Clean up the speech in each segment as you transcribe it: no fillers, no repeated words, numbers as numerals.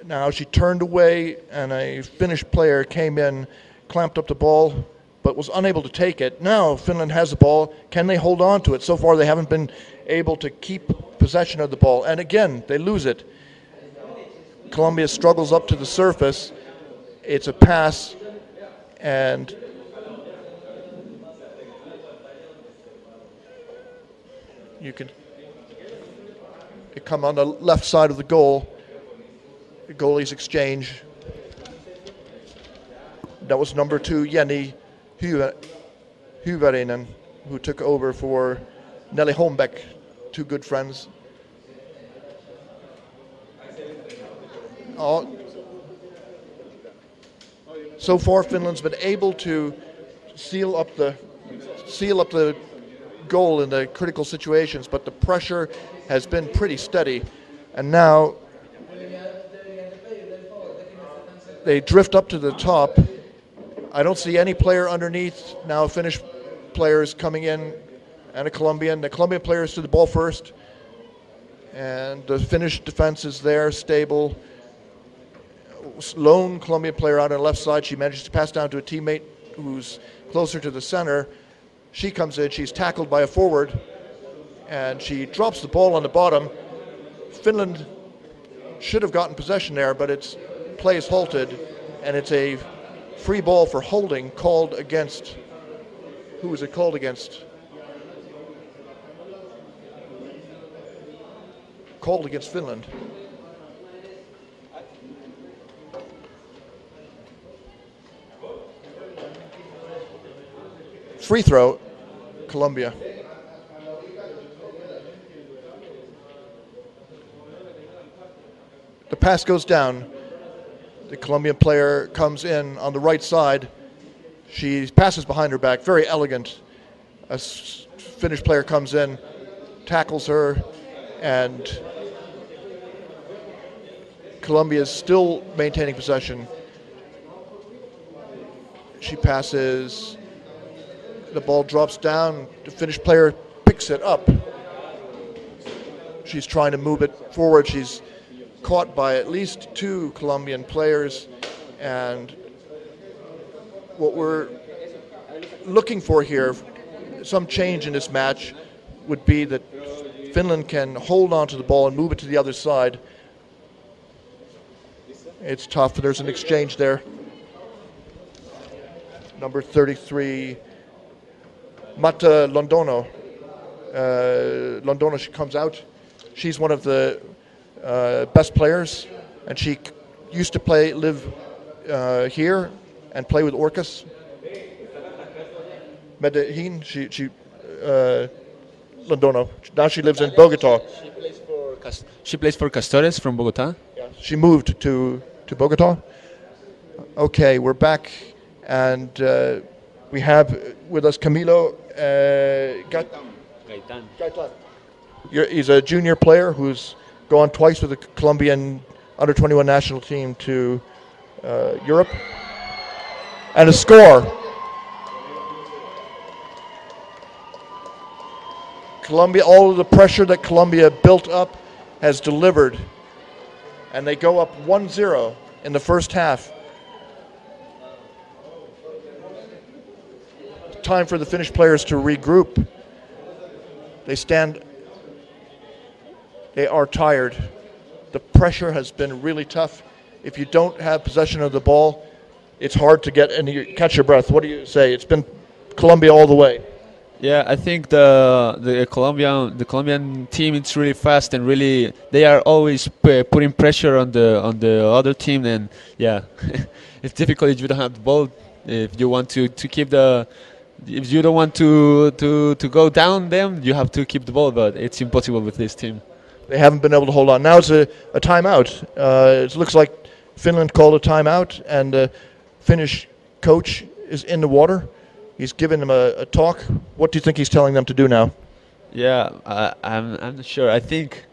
Now she turned away, and a Finnish player came in, clamped up the ball, but was unable to take it. Now Finland has the ball. Can they hold on to it? So far they haven't been able to keep possession of the ball. And again, they lose it. Colombia struggles up to the surface. It's a pass, and you can come on the left side of the goal. The goalies exchange. That was number 2, Jenny Hyvärinen, who took over for Nelly Holmbeck, 2 good friends. So far, Finland's been able to seal up the goal in the critical situations, but the pressure has been pretty steady. And now they drift up to the top. I don't see any player underneath. Now a Finnish player is coming in and a Colombian. The Colombian player is to the ball first. And the Finnish defense is there, stable. Lone Colombian player out on the left side. She manages to pass down to a teammate who's closer to the center. She comes in. She's tackled by a forward. And she drops the ball on the bottom. Finland should have gotten possession there, but its play is halted. And it's a free ball for holding called against. Who was it called against? Called against Finland. Free throw, Colombia. The pass goes down. The Colombian player comes in on the right side. She passes behind her back, very elegant. A Finnish player comes in, tackles her, and Colombia is still maintaining possession. She passes, the ball drops down, the Finnish player picks it up. She's trying to move it forward. She's caught by at least 2 Colombian players, and what we're looking for here, some change in this match, would be that Finland can hold on to the ball and move it to the other side. It's tough. There's an exchange there. Number 33, Mata Londono. Londono, she comes out. She's one of the best players, and she used to live here and play with Orcas. Medellin, Londono. Now she lives in Bogota. She plays for Castores from Bogota. Yeah. She moved to Bogota. Okay, we're back, and we have with us Camilo Gaitan. He's a junior player who's gone twice with the Colombian under-21 national team to Europe. And a score. Colombia, all of the pressure that Colombia built up has delivered. And they go up 1-0 in the first half. Time for the Finnish players to regroup. They are tired. The pressure has been really tough. If you don't have possession of the ball, it's hard to catch your breath. What do you say? It's been Colombia all the way. Yeah, I think the Colombian team is really fast and really they are always putting pressure on the other team, and yeah, it's difficult if you don't have the ball. If you want to keep if you don't want to go down them, you have to keep the ball, but it's impossible with this team. They haven't been able to hold on. Now it's a timeout. It looks like Finland called a timeout, and the Finnish coach is in the water. He's giving them a talk. What do you think he's telling them to do now? Yeah, I'm not sure. I think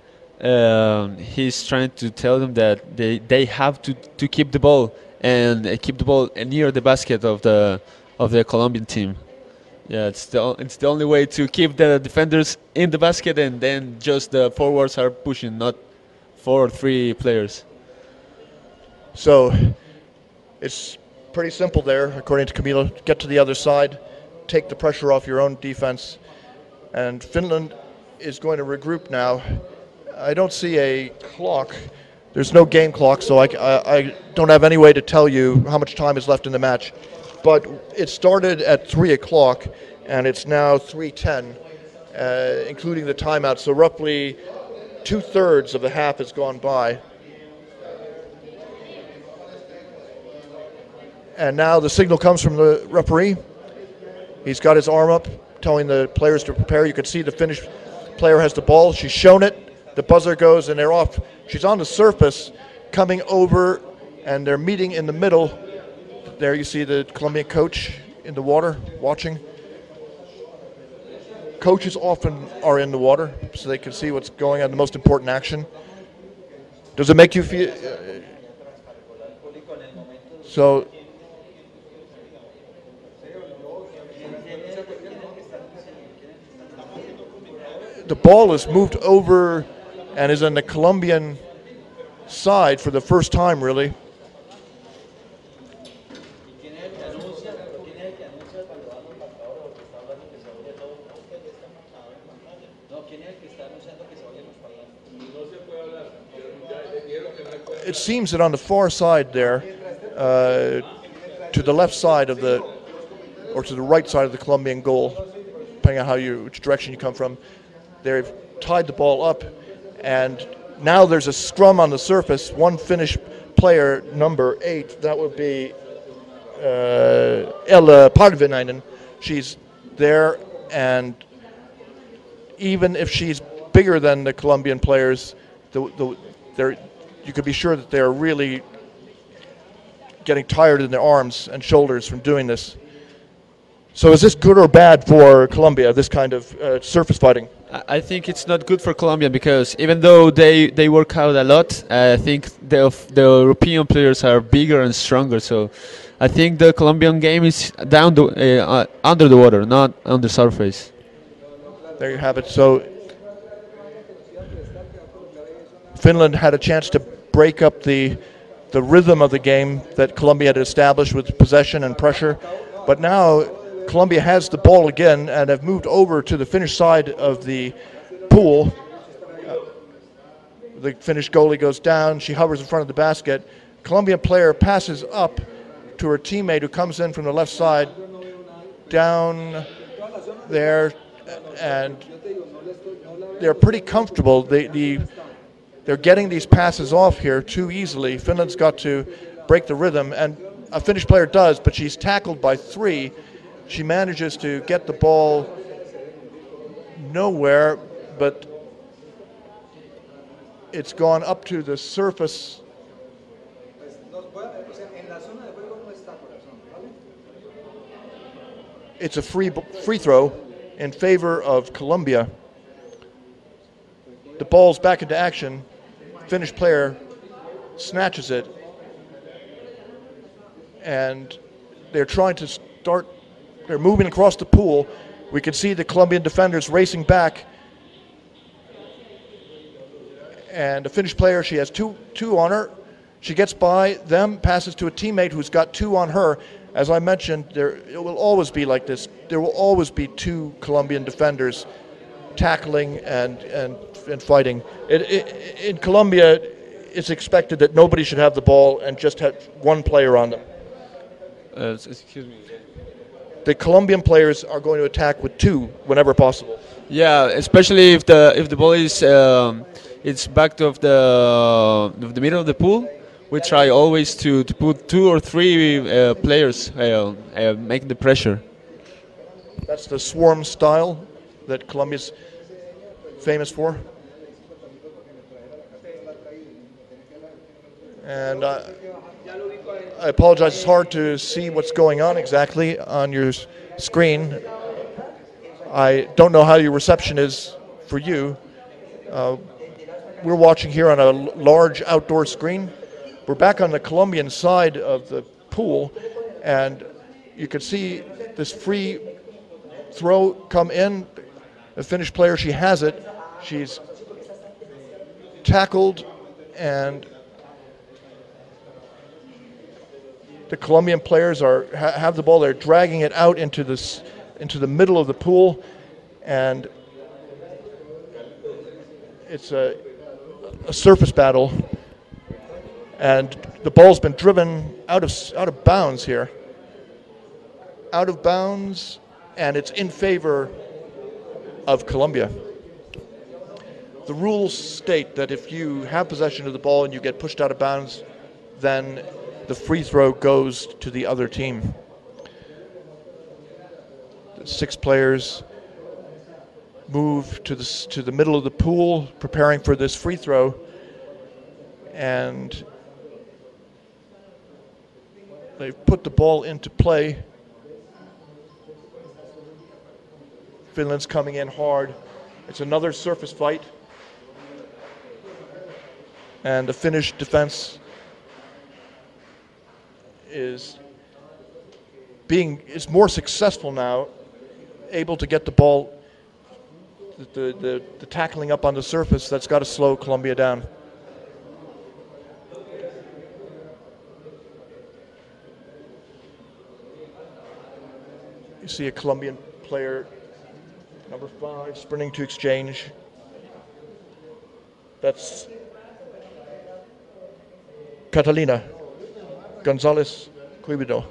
he's trying to tell them that they have to keep the ball and keep the ball near the basket of the Colombian team. Yeah, it's the only way to keep the defenders in the basket, and then just the forwards are pushing, not 4 or 3 players. So it's pretty simple there, according to Camilo. Get to the other side, take the pressure off your own defense. And Finland is going to regroup now. I don't see a clock. There's no game clock, so I don't have any way to tell you how much time is left in the match. But it started at 3 o'clock, and it's now 3:10, including the timeout. So roughly 2/3 of the half has gone by. And now the signal comes from the referee. He's got his arm up, telling the players to prepare. You can see the Finnish player has the ball. She's shown it. The buzzer goes, and they're off. She's on the surface, coming over, and they're meeting in the middle. There you see the Colombian coach in the water, watching. Coaches often are in the water, so they can see what's going on, the most important action. Does it make you feel... So... The ball is moved over and is on the Colombian side for the first time, really. It seems that on the far side there, to the left side of the, or to the right side of the Colombian goal, depending on which direction you come from, they've tied the ball up, and now there's a scrum on the surface. One Finnish player, number 8, that would be Ella Parvinainen. She's there, and even if she's bigger than the Colombian players, you could be sure that they're really getting tired in their arms and shoulders from doing this. So is this good or bad for Colombia, this kind of surface fighting? I think it's not good for Colombia because even though they work out a lot, I think the European players are bigger and stronger. So I think the Colombian game is down under the water, not on the surface. There you have it. So Finland had a chance to break up the rhythm of the game that Colombia had established with possession and pressure, but now Colombia has the ball again and have moved over to the Finnish side of the pool. The Finnish goalie goes down. She hovers in front of the basket. Colombian player passes up to her teammate who comes in from the left side, down there, and they're pretty comfortable. They're getting these passes off here too easily. Finland's got to break the rhythm, and a Finnish player does, but she's tackled by 3. She manages to get the ball nowhere, but it's gone up to the surface. It's a free throw in favor of Colombia. The ball's back into action. Finnish player snatches it, and they're trying to start. They're moving across the pool. We can see the Colombian defenders racing back. And the Finnish player, she has two on her. She gets by them, passes to a teammate who's got 2 on her. As I mentioned, it will always be like this. There will always be 2 Colombian defenders tackling and fighting. In Colombia, it's expected that nobody should have the ball and just have 1 player on them. Excuse me. The Colombian players are going to attack with 2 whenever possible. Yeah, especially if the ball is it's back of the middle of the pool. We try always to put 2 or 3 players making the pressure. That's the swarm style that Colombia's famous for. And I apologize, it's hard to see what's going on exactly on your screen. I don't know how your reception is for you. We're watching here on a large outdoor screen. We're back on the Colombian side of the pool, and you can see this free throw come in. The Finnish player, she has it. She's tackled, and The Colombian players have the ball. They're dragging it out into the middle of the pool, and it's a surface battle. And the ball's been driven out of bounds here. Out of bounds, and it's in favor of Colombia. The rules state that if you have possession of the ball and you get pushed out of bounds, then the free throw goes to the other team. The 6 players move to the middle of the pool, preparing for this free throw, and they've put the ball into play. Finland's coming in hard. It's another surface fight. And the Finnish defense is more successful now, able to get the ball, the tackling up on the surface. That's got to slow Colombia down. You see a Colombian player, number 5, sprinting to exchange. That's Catalina Gonzalez Quevedo.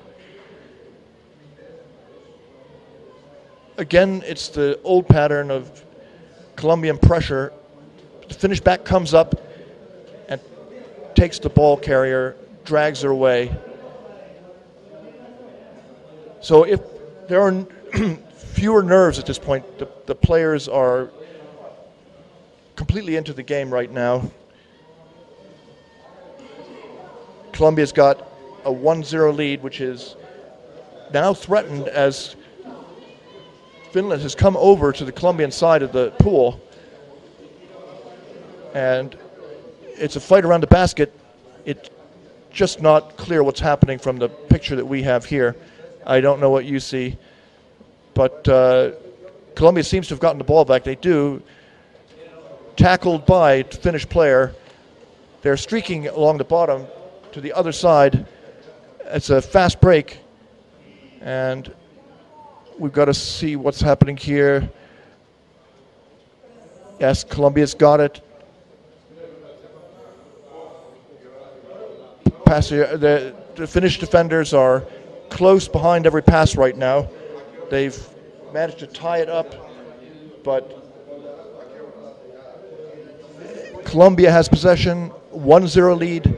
Again, it's the old pattern of Colombian pressure. The Finnish back comes up and takes the ball carrier, drags her away. So if there are fewer nerves at this point, the players are completely into the game right now. Colombia's got a 1-0 lead, which is now threatened as Finland has come over to the Colombian side of the pool. And it's a fight around the basket. It's just not clear what's happening from the picture that we have here. I don't know what you see. But Colombia seems to have gotten the ball back. They do. Tackled by a Finnish player. They're streaking along the bottom to the other side. It's a fast break, and we've got to see what's happening here. Yes, Colombia's got it. The Finnish defenders are close behind every pass right now. They've managed to tie it up, but Colombia has possession, 1-0 lead,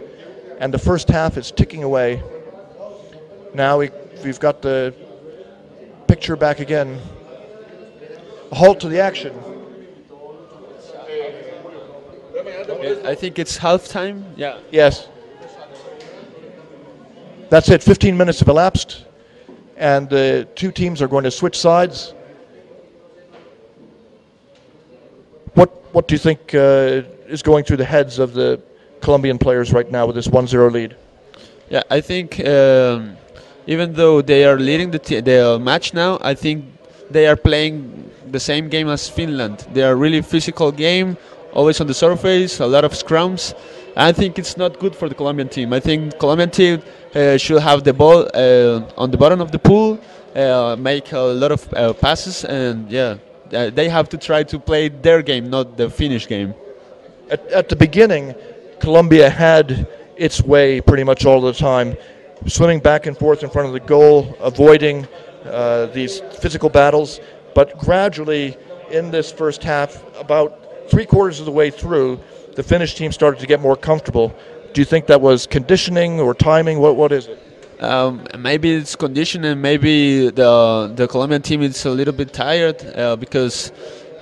and the first half is ticking away. Now we've got the picture back again. A halt to the action. I think it's halftime. Yeah. Yes. That's it. 15 minutes have elapsed, and the two teams are going to switch sides. What do you think is going through the heads of the Colombian players right now with this 1-0 lead? Yeah, I think even though they are leading the match now, I think they are playing the same game as Finland. They are a really physical game, always on the surface, a lot of scrums. I think it's not good for the Colombian team. I think Colombian team should have the ball on the bottom of the pool, make a lot of passes, and yeah, they have to try to play their game, not the Finnish game. At the beginning, Colombia had its way pretty much all the time, swimming back and forth in front of the goal, avoiding these physical battles. But gradually, in this first half, about 3/4 of the way through, the Finnish team started to get more comfortable. Do you think that was conditioning or timing? What is it? Maybe it's conditioning. Maybe the Colombian team is a little bit tired because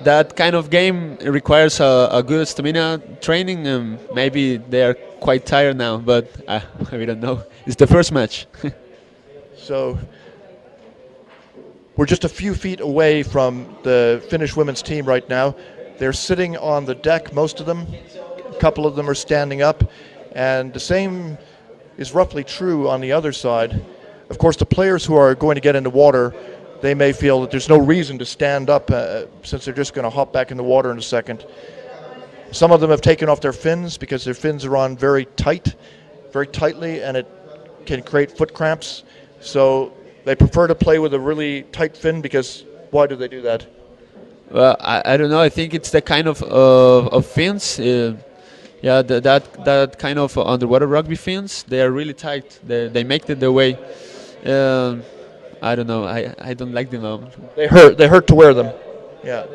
that kind of game requires a good stamina training, and maybe they are quite tired now. But we don't know. It's the first match. So we're just a few feet away from the Finnish women's team right now. They're sitting on the deck, most of them. A couple of them are standing up, and the same is roughly true on the other side. Of course, the players who are going to get in the water, they may feel that there's no reason to stand up since they're just going to hop back in the water in a second. Some of them have taken off their fins because their fins are on very tightly, and it can create foot cramps. So they prefer to play with a really tight fin because why do they do that? Well, I don't know. I think it's the kind of fins. Yeah, that kind of underwater rugby fins. They are really tight. They make it the way. Um, I don't know. I don't like them. They hurt. They hurt to wear them. Yeah.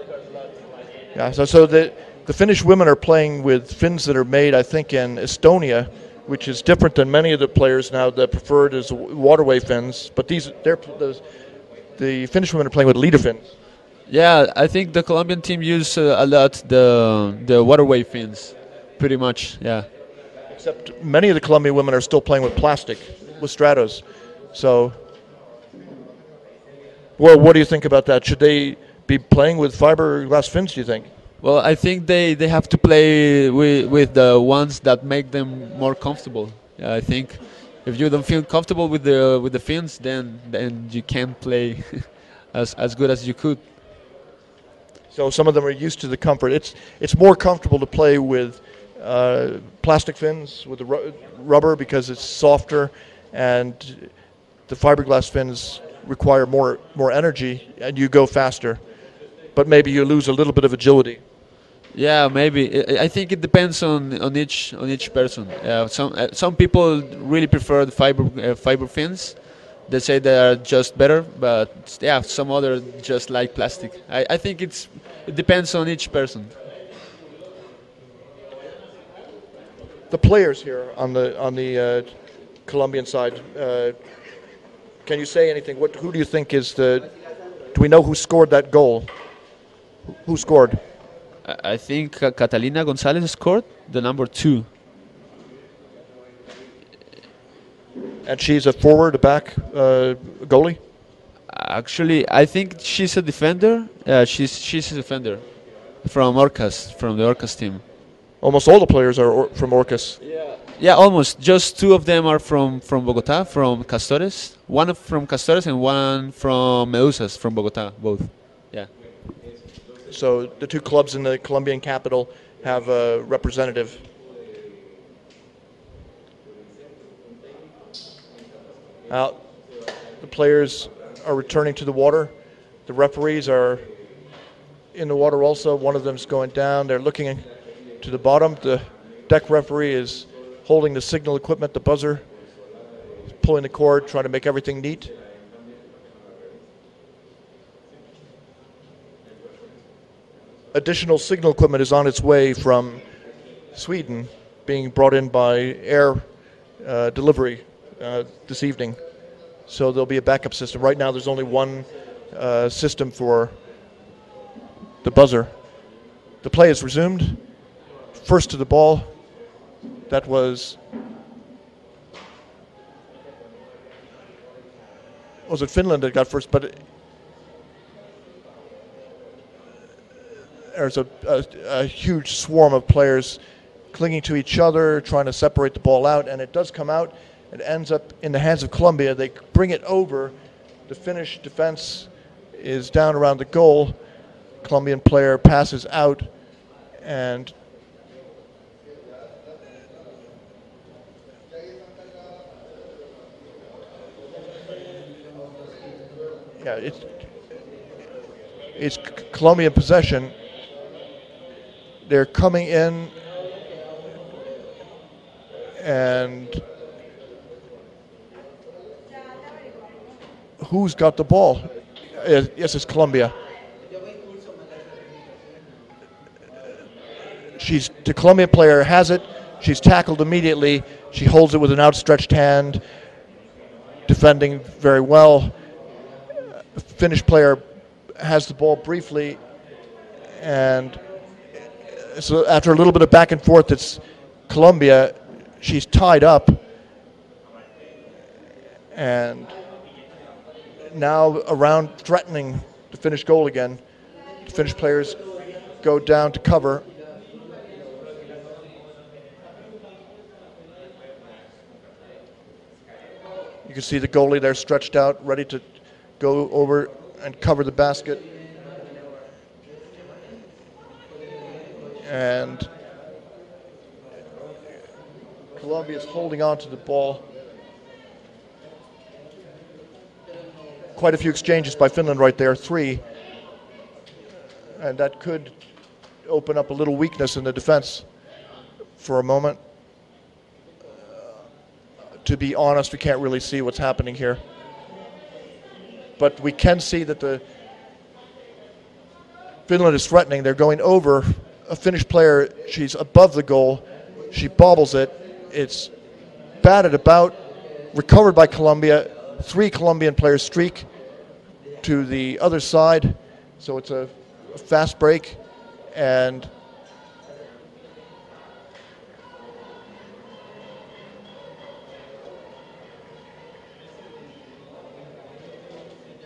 Yeah. So the Finnish women are playing with fins that are made, I think, in Estonia, which is different than many of the players now that preferred as waterway fins. But the Finnish women are playing with leader fins. Yeah, I think the Colombian team use a lot the waterway fins, pretty much. Yeah. Except many of the Colombian women are still playing with plastic, with stratos. So, well, what do you think about that? Should they be playing with fiberglass fins, do you think? Well, I think they have to play with the ones that make them more comfortable. Yeah, I think if you don't feel comfortable with the fins, then you can't play as good as you could. So some of them are used to the comfort. It's more comfortable to play with plastic fins with the rubber because it's softer, and the fiberglass fins require more energy and you go faster, but maybe you lose a little bit of agility. Yeah, maybe. I think it depends on each person. Some people really prefer the fiber fins. They say they are just better, but yeah, some other just like plastic. I think it depends on each person. The players here on the Colombian side. Can you say anything? Who do you think is the? Do we know who scored that goal? Who scored? I think Catalina Gonzalez scored the number 2. And she's a forward, a back, goalie. Actually, I think she's a defender. She's a defender from Orcas, from the Orcas team. Almost all the players are from Orcas. Yeah, almost. Just 2 of them are from Bogota, from Castores. One from Castores and one from Medusas, from Bogota, both. Yeah. So the 2 clubs in the Colombian capital have a representative. Now, the players are returning to the water. The referees are in the water also. One of them is going down. They're looking to the bottom. The deck referee is holding the signal equipment, the buzzer, pulling the cord, trying to make everything neat. Additional signal equipment is on its way from Sweden, being brought in by air delivery this evening. So there'll be a backup system. Right now there's only one system for the buzzer. The play is resumed. First to the ball. That was it Finland that got first? But there's a huge swarm of players clinging to each other, trying to separate the ball out, and it does come out. It ends up in the hands of Colombia. They bring it over. The Finnish defense is down around the goal. Colombian player passes out, and yeah, it's Colombian possession. They're coming in, and who's got the ball? Yes, it's Colombia. The Colombian player has it. She's tackled immediately. She holds it with an outstretched hand, defending very well. The Finnish player has the ball briefly, and so after a little bit of back and forth, it's Colombia. She's tied up, and now around threatening the Finnish goal again. The Finnish players go down to cover. You can see the goalie there stretched out, ready to go over and cover the basket. And Colombia is holding on to the ball. quite a few exchanges by Finland right there, 3. And that could open up a little weakness in the defense for a moment. To be honest, we can't really see what's happening here. But we can see that the Finland is threatening. They're going over a Finnish player. She's above the goal. She bobbles it. It's batted about, recovered by Colombia. 3 Colombian players streak to the other side. So it's a fast break, and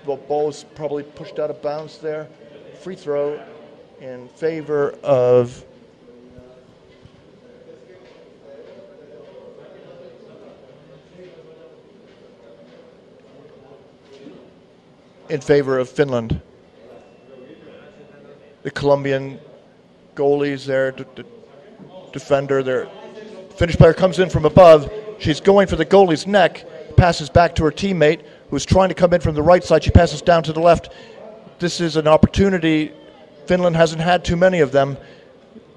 the ball is probably pushed out of bounds there. Free throw in favor of Finland. The Colombian goalies there, defender, their Finnish player comes in from above. She's going for the goalie's neck, passes back to her teammate who's trying to come in from the right side. She passes down to the left. This is an opportunity. Finland hasn't had too many of them.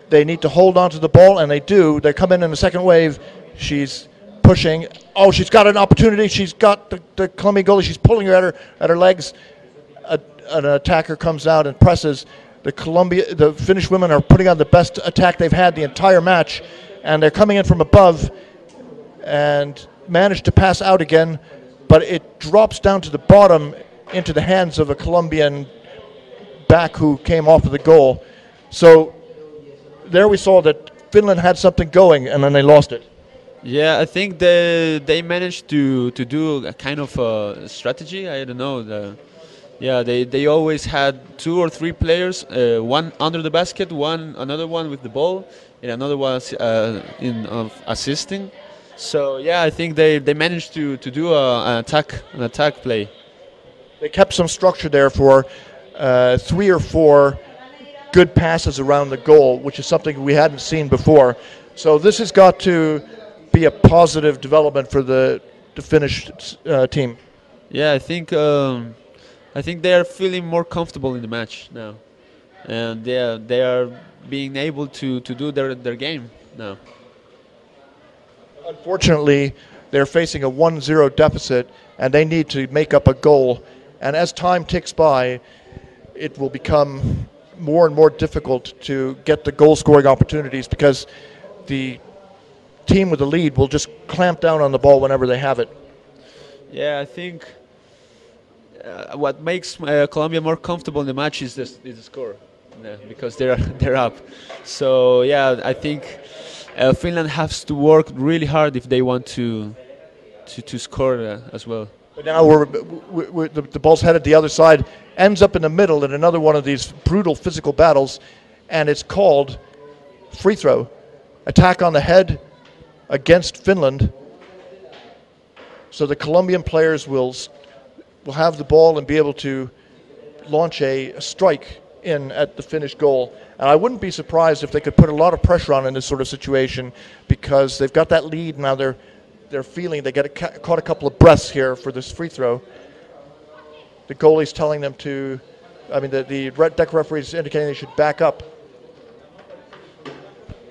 They need to hold on to the ball, and they do. They come in the second wave. She's pushing. Oh, she's got an opportunity. She's got the Colombian goalie. She's pulling her at her legs. An attacker comes out and presses. The Finnish women are putting on the best attack they've had the entire match, and they're coming in from above and manage to pass out again, but it drops down to the bottom into the hands of a Colombian back who came off of the goal. So there we saw that Finland had something going, and then they lost it. Yeah, I think they managed to do a kind of a strategy. I don't know. They always had 2 or 3 players, one under the basket, another one with the ball, and another one assisting. So yeah, I think they managed to do an attack play. They kept some structure there for 3 or 4 good passes around the goal, which is something we hadn't seen before. So this has got to be a positive development for the Finnish team. Yeah, I think they are feeling more comfortable in the match now, and they are being able to do their game now. Unfortunately, they're facing a 1-0 deficit, and they need to make up a goal. And as time ticks by, it will become more and more difficult to get the goal-scoring opportunities because the team with the lead will just clamp down on the ball whenever they have it. Yeah, I think what makes Colombia more comfortable in the match is the score, because they're up. So yeah, I think Finland has to work really hard if they want to score as well. But now the ball's headed the other side, ends up in the middle in another one of these brutal physical battles, and it's called free throw. Attack on the head against Finland. So the Colombian players will have the ball and be able to launch a strike in at the Finnish goal. And I wouldn't be surprised if they could put a lot of pressure on in this sort of situation, because they've got that lead now. They're feeling they get caught a couple of breaths here for this free throw. The goalie's telling them to, the red deck referee's indicating they should back up.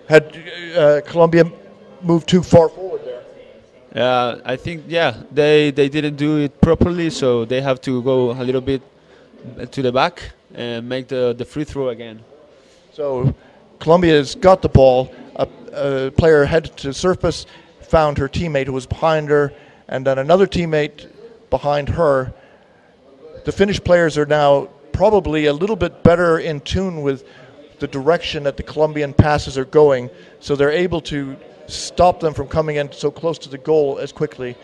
Had Colombia moved too far forward there? I think they didn't do it properly, so they have to go a little bit to the back and make the free throw again. So Colombia's got the ball. A player headed to the surface, found her teammate who was behind her, and then another teammate behind her. The Finnish players are now probably a little bit better in tune with the direction that the Colombian passes are going, so they're able to stop them from coming in so close to the goal as quickly.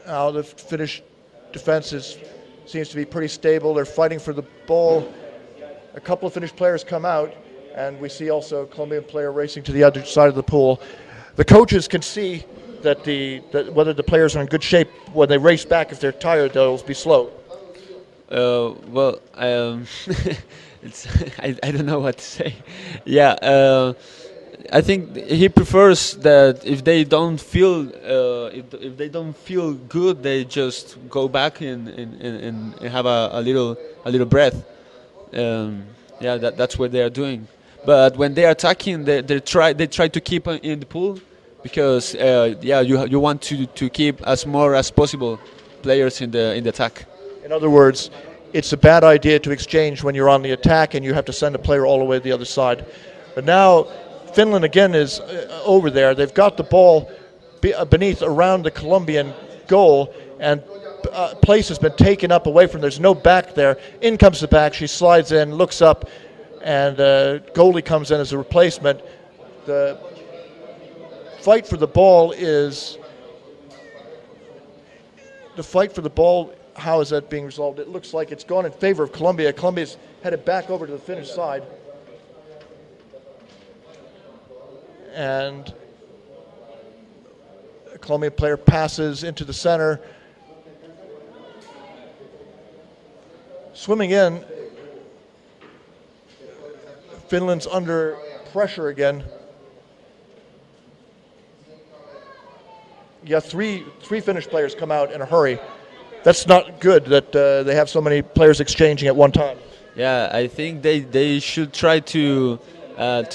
Now the Finnish defense seems to be pretty stable. They're fighting for the ball. A couple of Finnish players come out, and we see also a Colombian player racing to the other side of the pool. The coaches can see that whether the players are in good shape. When they race back, if they're tired, they'll be slow. I don't know what to say. Yeah, I think he prefers that if they don't feel if they don't feel good, they just go back and have a little breath. Yeah, that's what they are doing. But when they are attacking, they try to keep in the pool because yeah, you want to keep as more as possible players in the attack. In other words, it's a bad idea to exchange when you're on the attack and you have to send a player all the way to the other side. But now Finland again is over there. They've got the ball beneath around the Colombian goal, and place has been taken up away from. There's no back there. In comes the back. She slides in, looks up, and goalie comes in as a replacement. The fight for the ball is how is that being resolved? It looks like it's gone in favor of Colombia. Colombia's headed back over to the Finnish side. And a Colombian player passes into the center. Swimming in, Finland's under pressure again. Yeah, three Finnish players come out in a hurry. That's not good that they have so many players exchanging at one time. Yeah, I think they should try to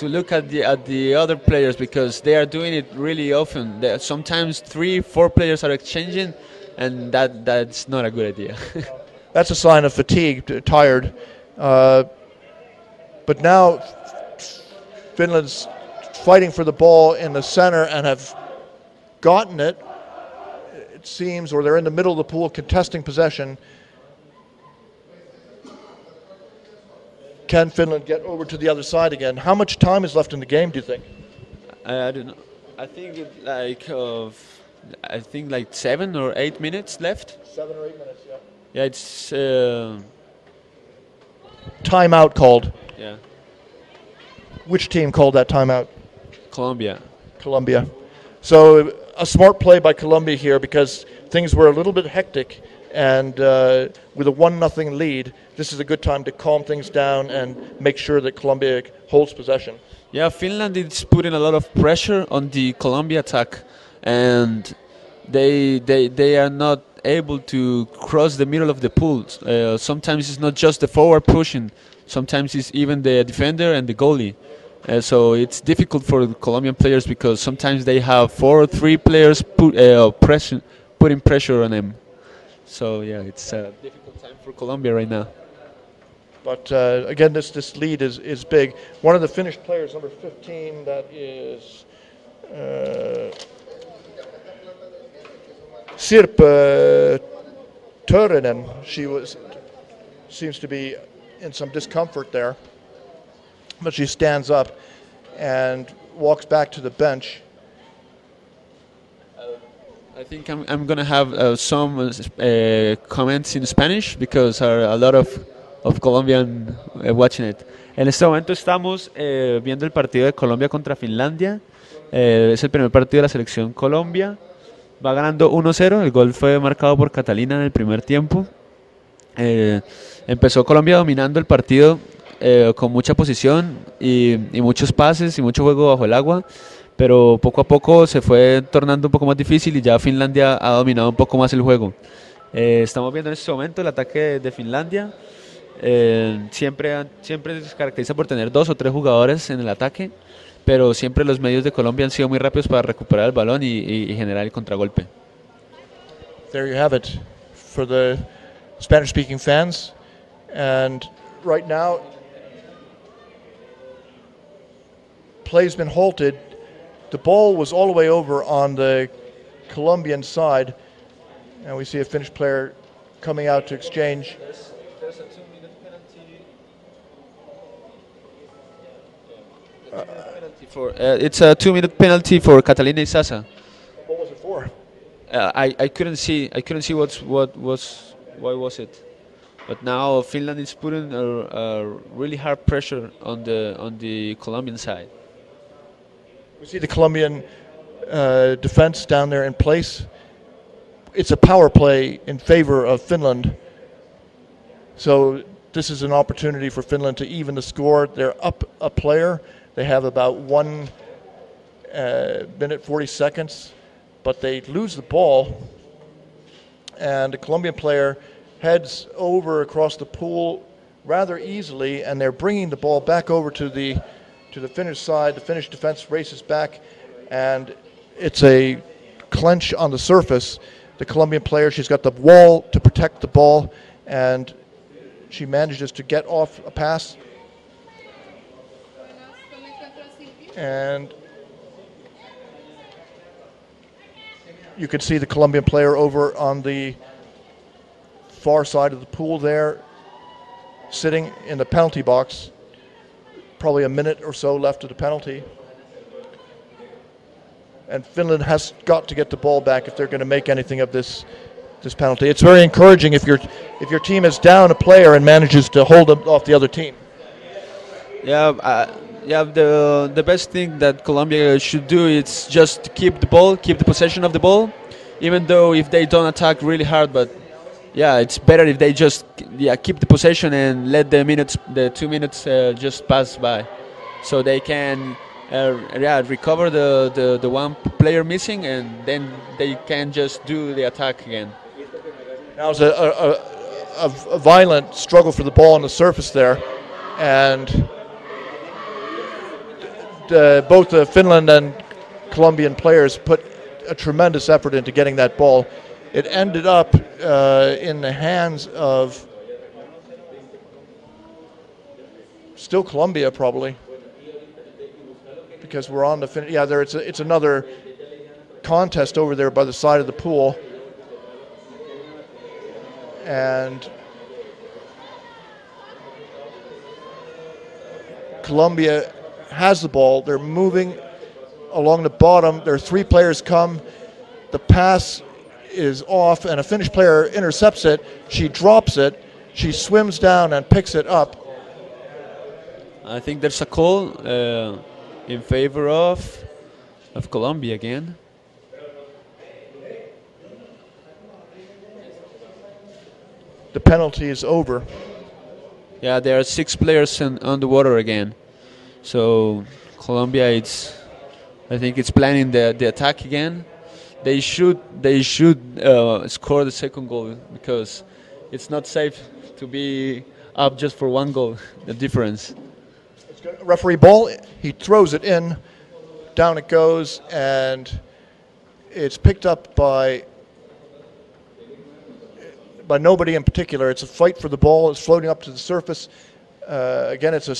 look at the other players because they are doing it really often. Sometimes 3-4 players are exchanging, and that's not a good idea. That's a sign of fatigue, tired. But now Finland's fighting for the ball in the center and have gotten it, it seems, or they're in the middle of the pool contesting possession. Can Finland get over to the other side again? How much time is left in the game, do you think? I don't know. I think like 7 or 8 minutes left. 7 or 8 minutes, yeah. Yeah, it's timeout called. Yeah. Which team called that timeout? Colombia. Colombia. So a smart play by Colombia here because things were a little bit hectic, and with a 1-0 lead, this is a good time to calm things down and make sure that Colombia holds possession. Yeah, Finland is putting a lot of pressure on the Colombia attack, and they are not able to cross the middle of the pool. Sometimes it's not just the forward pushing, sometimes it's even the defender and the goalie. So it's difficult for the Colombian players because sometimes they have 4 or 3 players putting pressure on them. So yeah, it's a difficult time for Colombia right now. But again, this lead is big. One of the Finnish players, number 15, that is Sirpa Törinen. She seems to be in some discomfort there, but she stands up and walks back to the bench. I think I'm going to have some comments in Spanish because a lot of Colombian watching it. En este momento estamos viendo el partido de Colombia contra Finlandia. Es el primer partido de la selección Colombia. Va ganando 1-0. El gol fue marcado por Catalina en el primer tiempo. Empezó Colombia dominando el partido con mucha posición y muchos pases y mucho juego bajo el agua. Pero poco a poco se fue tornando un poco más difícil y ya Finlandia ha dominado un poco más el juego. Estamos viendo en este momento el ataque de Finlandia. Siempre se caracteriza por tener 2 o 3 jugadores en el ataque, pero siempre los medios de Colombia han sido muy rápidos para recuperar el balón y generar el contragolpe. There you have it for the Spanish-speaking fans. And right now, play's been halted. The ball was all the way over on the Colombian side, and we see a Finnish player coming out to exchange. There's a 2-minute penalty. It's a 2-minute penalty for Catalina Isasa. What was it for? I couldn't see why was it. But now Finland is putting a really hard pressure on the Colombian side. We see the Colombian defense down there in place. It's a power play in favor of Finland. So this is an opportunity for Finland to even the score. They're up a player. They have about 1 minute 40 seconds, but they lose the ball, and the Colombian player heads over across the pool rather easily, and they're bringing the ball back over to the Finnish side. The Finnish defense races back, and it's a clench on the surface. The Colombian player, she's got the wall to protect the ball, and she manages to get off a pass. And you can see the Colombian player over on the far side of the pool there, sitting in the penalty box. Probably a minute or so left of the penalty. And Finland has got to get the ball back if they're going to make anything of this penalty. It's very encouraging if your team is down a player and manages to hold them off the other team. Yeah, the best thing that Colombia should do is just keep the ball, keep the possession of the ball, even though if they don't attack really hard. But yeah, it's better if they just keep the possession and let the 2 minutes just pass by, so they can recover the one player missing, and then they can just do the attack again. Now it's a violent struggle for the ball on the surface there, and both the Finland and Colombian players put a tremendous effort into getting that ball. It ended up in the hands of still Colombia, probably, because we're on the it's another contest over there by the side of the pool, and Colombia has the ball. They're moving along the bottom. There are 3 players come. The pass is off, and a Finnish player intercepts it. She drops it. She swims down and picks it up. I think there's a call in favor of Colombia again. The penalty is over. Yeah, there are 6 players on the water again. So Colombia, I think it's planning the attack again. They should score the second goal, because it's not safe to be up just for 1 goal. The difference. Referee ball. He throws it in. Down it goes, and it's picked up by nobody in particular. It's a fight for the ball. It's floating up to the surface. Again, it's a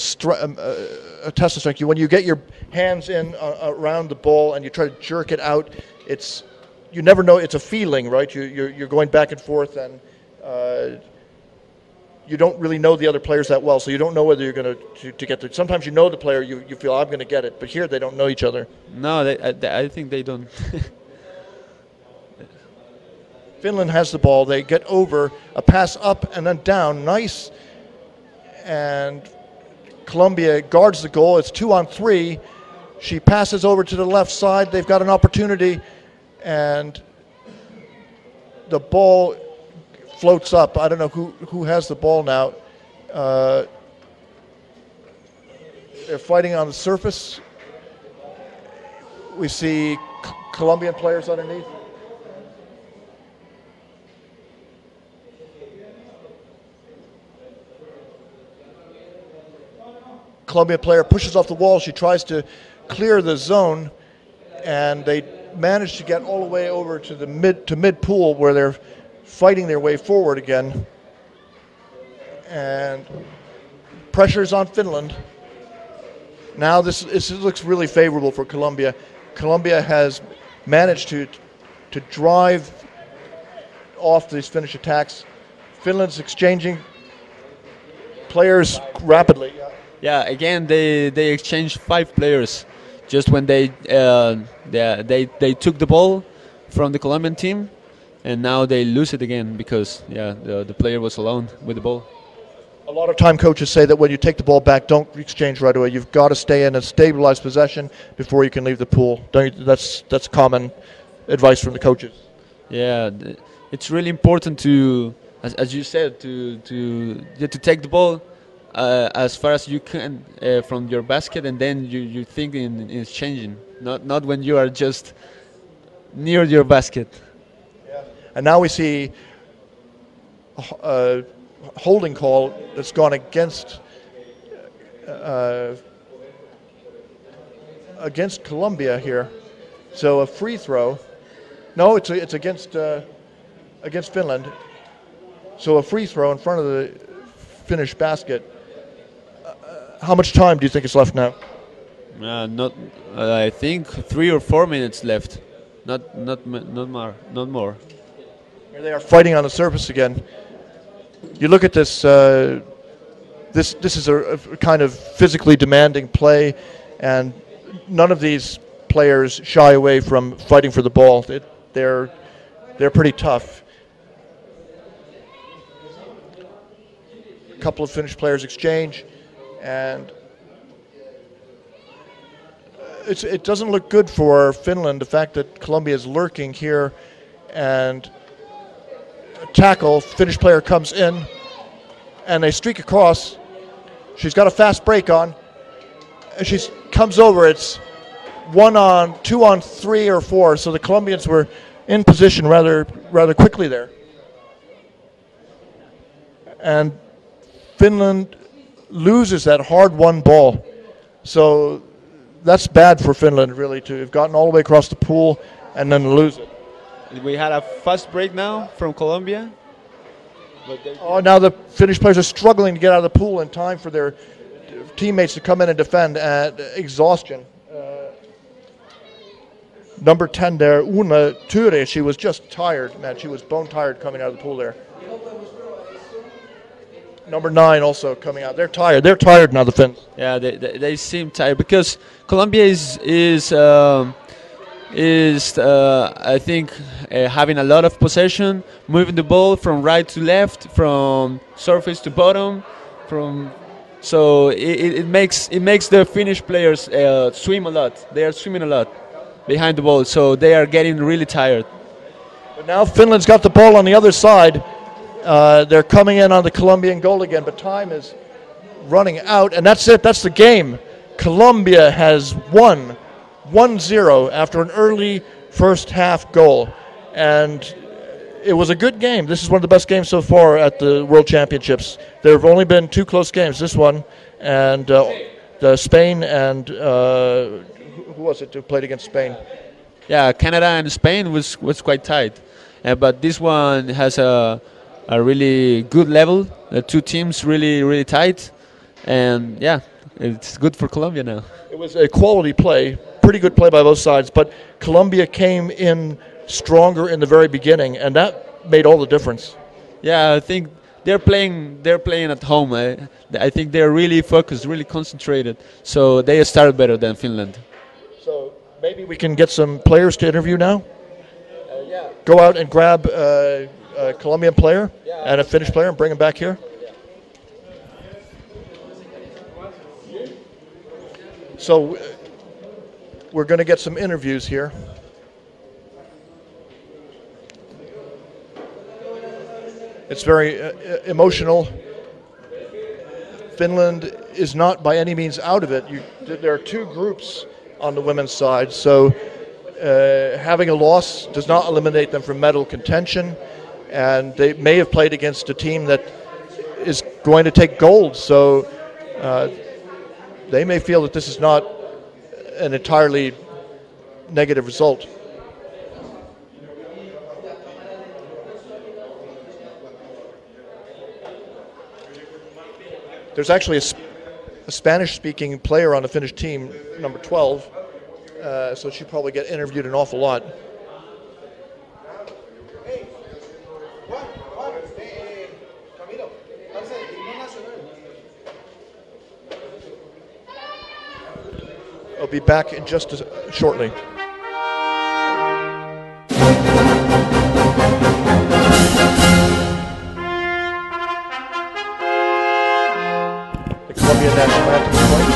test of strength. When you get your hands in around the ball and you try to jerk it out, you never know. It's a feeling, right? You're going back and forth, and you don't really know the other players that well, so you don't know whether you're going to get there. Sometimes you know the player, you feel, I'm going to get it, but here they don't know each other. No, I think they don't. Finland has the ball. They get over, a pass up and then down. Nice. And Colombia guards the goal. It's 2-on-3. She passes over to the left side. They've got an opportunity, and the ball floats up. I don't know who has the ball now. They're fighting on the surface. We see Colombian players underneath. Colombian player pushes off the wall. She tries to clear the zone, and they manage to get all the way over to the mid pool, where they're fighting their way forward again. And pressure's on Finland. Now this looks really favorable for Colombia. Colombia has managed to drive off these Finnish attacks. Finland's exchanging players rapidly. Yeah, again they exchanged 5 players just when they took the ball from the Colombian team, and now they lose it again because the player was alone with the ball. A lot of time coaches say that when you take the ball back, don't exchange right away. You've got to stay in and stabilize possession before you can leave the pool. That's common advice from the coaches. Yeah, it's really important to, as you said, to take the ball as far as you can from your basket, and then you think in changing, not when you are just near your basket. And now we see a holding call that's gone against Colombia here. So a free throw. No, it's against Finland. So a free throw in front of the Finnish basket. How much time do you think is left now? Not. I think 3 or 4 minutes left. Not more. Here they are fighting on the surface again. You look at this. This is a kind of physically demanding play, and none of these players shy away from fighting for the ball. They're pretty tough. A couple of Finnish players exchange, and it doesn't look good for Finland. The fact that Colombia is lurking here, and a tackle. Finnish player comes in, and they streak across. She's got a fast break on. She comes over. It's 1 on, 2 on 3 or 4. So the Colombians were in position rather quickly there. And Finland loses that hard-won ball. So that's bad for Finland, really, to have gotten all the way across the pool and then lose it. We had a fast break now from Colombia. Now the Finnish players are struggling to get out of the pool in time for their teammates to come in and defend at exhaustion. Number 10 there, Una Ture, she was just tired, man. She was bone tired coming out of the pool there. Number 9 also coming out. They're tired. They're tired now, the Finns. Yeah, they seem tired because Colombia is I think having a lot of possession, moving the ball from right to left, from surface to bottom, so it makes the Finnish players swim a lot. They are swimming a lot behind the ball, so they are getting really tired. But now Finland's got the ball on the other side. They're coming in on the Colombian goal again, but time is running out, and that's it. That's the game. Colombia has won 1-0 after an early first half goal, and it was a good game. This is one of the best games so far at the World Championships. There have only been 2 close games, this one and the Spain and who was it who played against Spain? Yeah, Canada and Spain was quite tight, but this one has a really good level. The 2 teams really tight, and yeah, it's good for Colombia now. It was a quality play, pretty good play by both sides, but Colombia came in stronger in the very beginning, and that made all the difference. Yeah, I think they're playing at home. I think they're really focused, really concentrated, so they started better than Finland. So maybe we can get some players to interview now? Yeah. Go out and grab a Colombian player and a Finnish player and bring them back here? So we're going to get some interviews here. It's very emotional. Finland is not by any means out of it. There are 2 groups on the women's side, so having a loss does not eliminate them from medal contention, and they may have played against a team that is going to take gold, so they may feel that this is not an entirely negative result. There's actually a Spanish-speaking player on the Finnish team, number 12, so she'll probably get interviewed an awful lot. I'll be back in just shortly. The Colombian national anthem is playing.